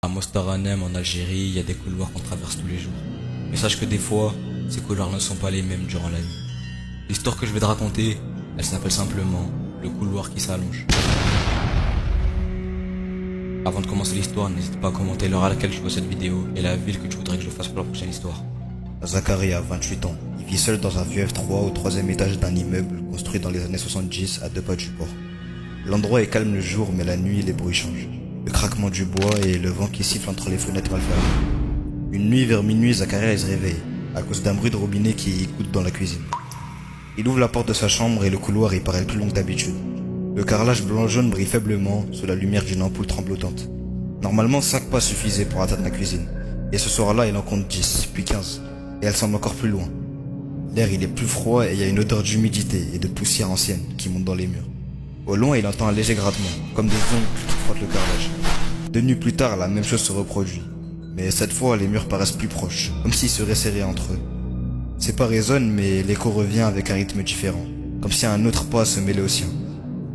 À Mostaranem, en Algérie, il y a des couloirs qu'on traverse tous les jours. Mais sache que des fois, ces couloirs ne sont pas les mêmes durant la nuit. L'histoire que je vais te raconter, elle s'appelle simplement le couloir qui s'allonge. Avant de commencer l'histoire, n'hésite pas à commenter l'heure à laquelle tu vois cette vidéo et la ville que tu voudrais que je fasse pour la prochaine histoire. Zachary a 28 ans. Il vit seul dans un vieux F3 au troisième étage d'un immeuble construit dans les années 70 à 2 pas du port. L'endroit est calme le jour, mais la nuit, les bruits changent. Le craquement du bois et le vent qui siffle entre les fenêtres mal fermées. Une nuit vers minuit, Zachary se réveille, à cause d'un bruit de robinet qui goutte dans la cuisine. Il ouvre la porte de sa chambre et le couloir y paraît plus long que d'habitude. Le carrelage blanc-jaune brille faiblement sous la lumière d'une ampoule tremblotante. Normalement, 5 pas suffisaient pour atteindre la cuisine. Et ce soir-là, il en compte 10, puis 15. Et elle semble encore plus loin. L'air il est plus froid et il y a une odeur d'humidité et de poussière ancienne qui monte dans les murs. Au loin, il entend un léger grattement, comme des ongles qui frottent le carrelage. 2 nuits plus tard, la même chose se reproduit. Mais cette fois, les murs paraissent plus proches, comme s'ils seraient serrés entre eux. Ses pas résonnent, mais l'écho revient avec un rythme différent, comme si un autre pas se mêlait au sien.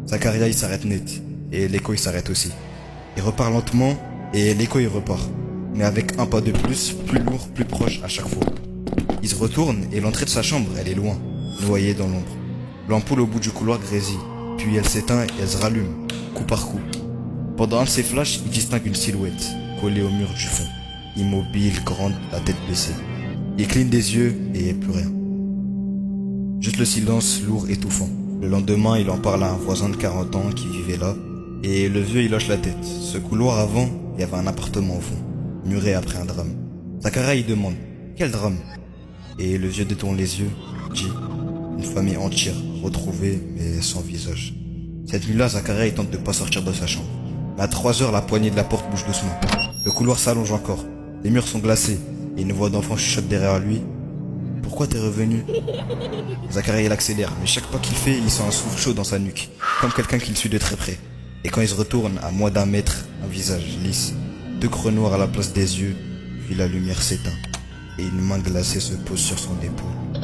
Zachary il s'arrête net, et l'écho il s'arrête aussi. Il repart lentement, et l'écho il repart, mais avec un pas de plus lourd, plus proche à chaque fois. Il se retourne, et l'entrée de sa chambre, elle est loin, noyée dans l'ombre. L'ampoule au bout du couloir grésille, puis elle s'éteint et elle se rallume, coup par coup. Pendant un de ses flashs, il distingue une silhouette, collée au mur du fond, immobile, grande, la tête baissée. Il cligne des yeux et plus rien. Juste le silence lourd, étouffant. Le lendemain, il en parle à un voisin de 40 ans qui vivait là, et le vieux il hoche la tête. Ce couloir avant, il y avait un appartement au fond, muré après un drame. Zachary il demande, quel drame? Et le vieux détourne les yeux, dit, une famille entière, retrouvée mais sans visage. Cette nuit-là, Zachary il tente de pas sortir de sa chambre. Mais à 3 heures, la poignée de la porte bouge doucement. Le couloir s'allonge encore, les murs sont glacés, et une voix d'enfant chuchote derrière lui. Pourquoi t'es revenu? Zachary il accélère, mais chaque pas qu'il fait, il sent un souffle chaud dans sa nuque, comme quelqu'un qui le suit de très près. Et quand il se retourne, à moins d'1 mètre, un visage lisse, 2 creux noirs à la place des yeux, puis la lumière s'éteint, et une main glacée se pose sur son épaule.